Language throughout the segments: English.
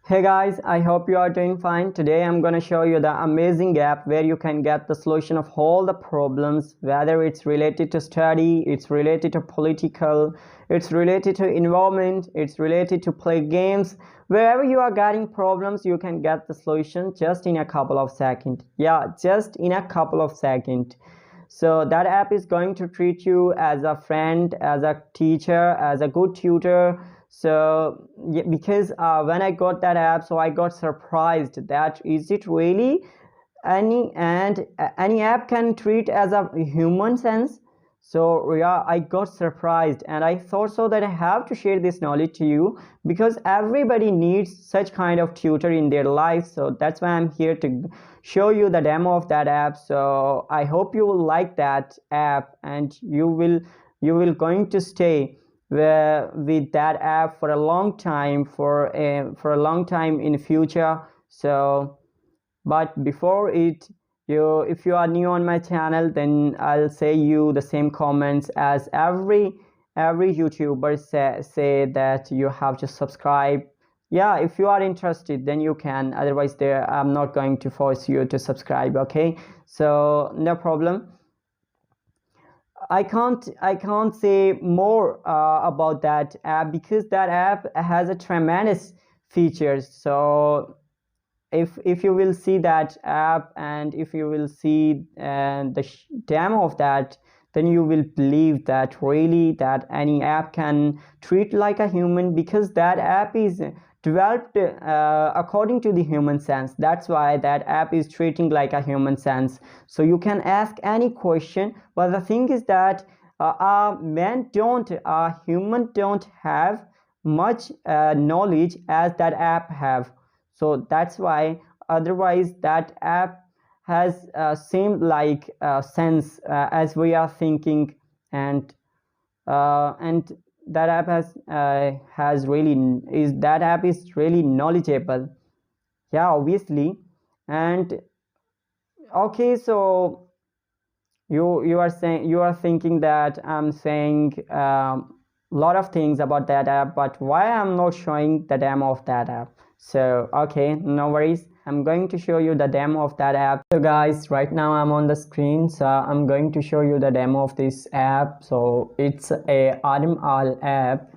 Hey guys, I hope you are doing fine. Today I'm going to show you the amazing app where you can get the solution of all the problems, whether it's related to study, it's related to political, it's related to environment, it's related to play games. Wherever you are getting problems, you can get the solution just in a couple of seconds. Yeah, just in a couple of seconds. So that app is going to treat you as a friend, as a teacher, as a good tutor. So yeah, because when I got that app, so I got surprised that is it really any app can treat as a human sense. So yeah, I got surprised and I thought so that I have to share this knowledge to you because everybody needs such kind of tutor in their life. So that's why I'm here to show you the demo of that app. So I hope you will like that app and you will going to stay with that app for a long time, for a long time in future. So but before it, if you are new on my channel, then I'll say you the same comments as every YouTuber say that you have to subscribe. Yeah, if you are interested, then you can. Otherwise, there I'm not going to force you to subscribe. Okay, so no problem. I can't say more about that app because that app has a tremendous features. So if you will see that app and if you will see the demo of that, then you will believe that really that any app can treat like a human because that app is developed according to the human sense. That's why that app is treating like a human sense. So you can ask any question, but the thing is that human don't have much knowledge as that app have. So that's why otherwise that app has same like sense as we are thinking, and that app has really is that app is really knowledgeable. Yeah, obviously. And okay, so you are thinking that I'm saying lot of things about that app, but why I'm not showing the demo of that app? So okay, no worries, I'm going to show you the demo of that app. So guys, right now I'm on the screen, so I'm going to show you the demo of this app. So it's a openAI app.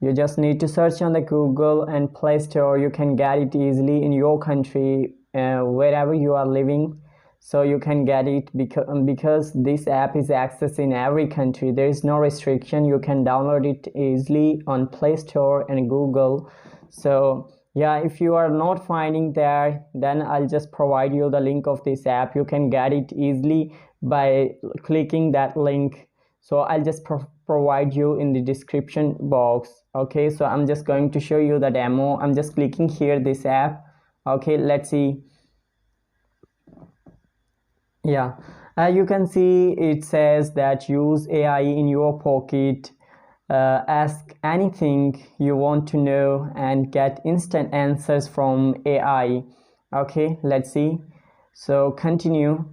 You just need to search on the Google and Play Store. You can get it easily in your country, wherever you are living. So you can get it because this app is accessed in every country. There is no restriction. You can download it easily on Play Store and Google. So yeah, if you are not finding there, then I'll just provide you the link of this app. You can get it easily by clicking that link. So I'll just provide you in the description box. Okay, so I'm just going to show you the demo. I'm just clicking here this app. Okay, let's see. Yeah, you can see it says that use AI in your pocket, ask anything you want to know and get instant answers from AI. Okay, let's see. So continue,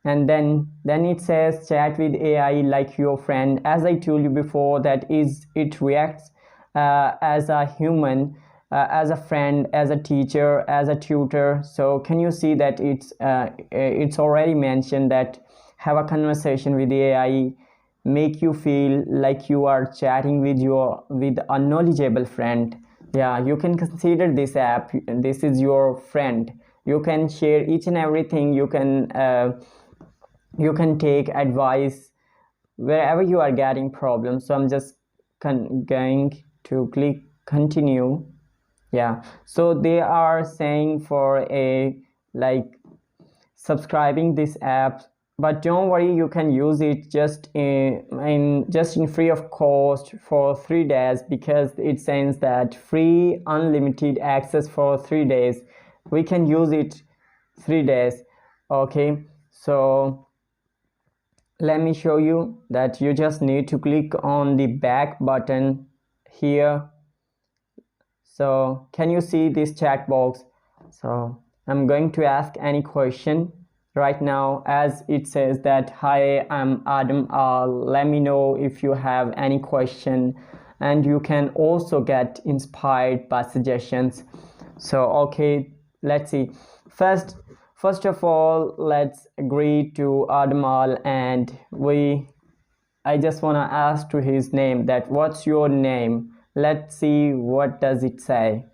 and then it says chat with AI like your friend. As I told you before, that is it reacts as a human, as a friend, as a teacher, as a tutor. So can you see that it's already mentioned that have a conversation with the AI, make you feel like you are chatting with a knowledgeable friend. Yeah, you can consider this app, this is your friend. You can share each and everything. You can take advice wherever you are getting problems. So I'm just going to click continue. Yeah, so they are saying for a like subscribing this app, but don't worry, you can use it just in free of cost for 3 days, because it says that free unlimited access for 3 days. We can use it 3 days. Okay, so let me show you that you just need to click on the back button here. So can you see this chat box? So I'm going to ask any question right now, as it says that hi, I'm Adam, let me know if you have any question. And you can also get inspired by suggestions. So okay, let's see. First of all, let's agree to Admal, and I just want to ask to his name that what's your name. Let's see what does it say.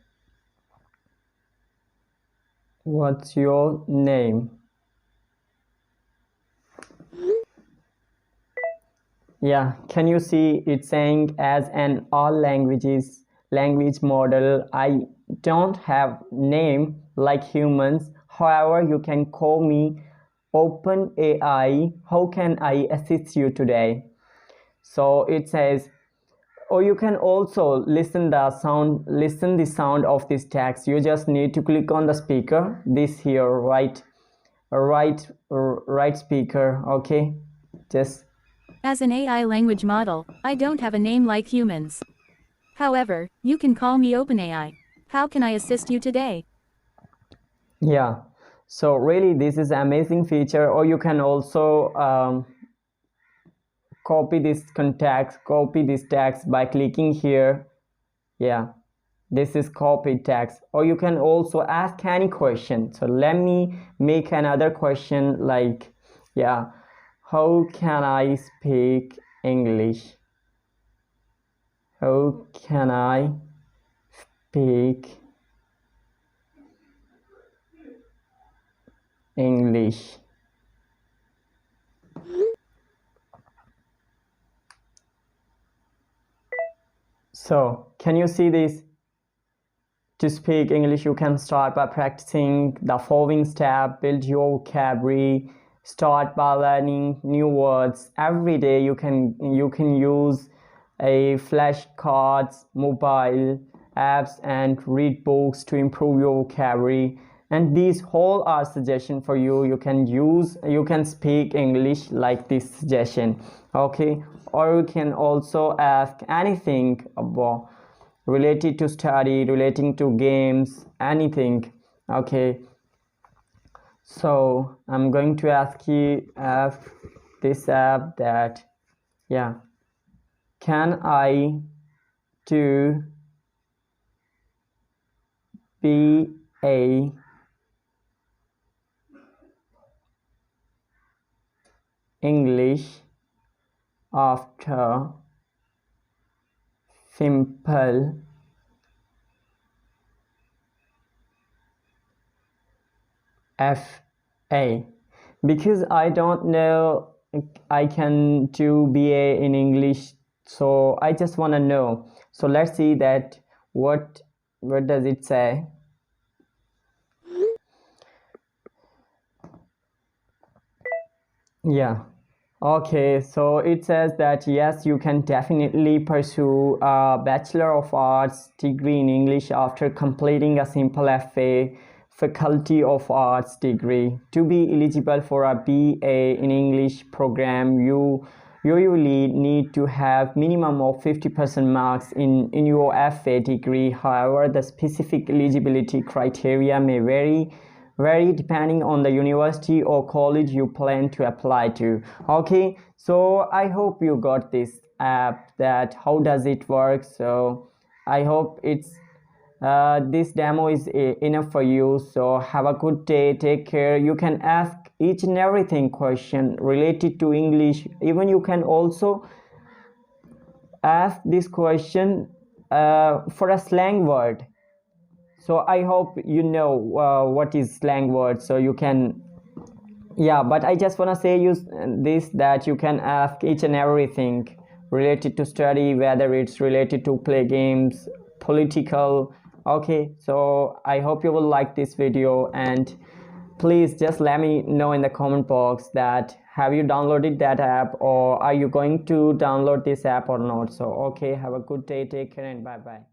What's your name? Yeah, can you see it saying as an all languages language model? I don't have name like humans. However, you can call me openAI. How can I assist you today? So it says, or you can also listen the sound of this text. You just need to click on the speaker, this here, right speaker. Okay, just As an AI language model, I don't have a name like humans. However, you can call me openAI. How can I assist you today? yeah. So really this is an amazing feature. Or you can also copy this text by clicking here. Yeah, this is copied text. Or you can also ask any question. So let me make another question like, yeah, how can I speak English? How can I speak English? So can you see this? To speak English, you can start by practicing the following step. Build your vocabulary. Start by learning new words every day. You can use a flashcards, mobile apps, and read books to improve your vocabulary. And these all are suggestions for you. You can speak English like this suggestion. Okay, or you can also ask anything about related to study, relating to games, anything. Okay, so I'm going to ask this app that, yeah, can I do BA English after simple FA? Because I don't know I can do BA in English, so I just want to know. So let's see that what does it say. Yeah. Okay, so it says that yes, you can definitely pursue a Bachelor of Arts degree in English after completing a simple FA Faculty of Arts degree. To be eligible for a BA in English program, you usually need to have minimum of 50% marks in your FA degree. However, the specific eligibility criteria may vary depending on the university or college you plan to apply to. Okay, so I hope you got this app, that how does it work. So I hope this demo is enough for you. So have a good day, take care. You can ask each and everything question related to English. Even you can also ask this question for a slang word. So I hope you know what is slang word, so you can, yeah, but I just want to say you this, that you can ask each and everything related to study, whether it's related to play games, political. Okay, so I hope you will like this video, and please just let me know in the comment box that have you downloaded that app, or are you going to download this app or not. So okay, have a good day, take care, and bye bye.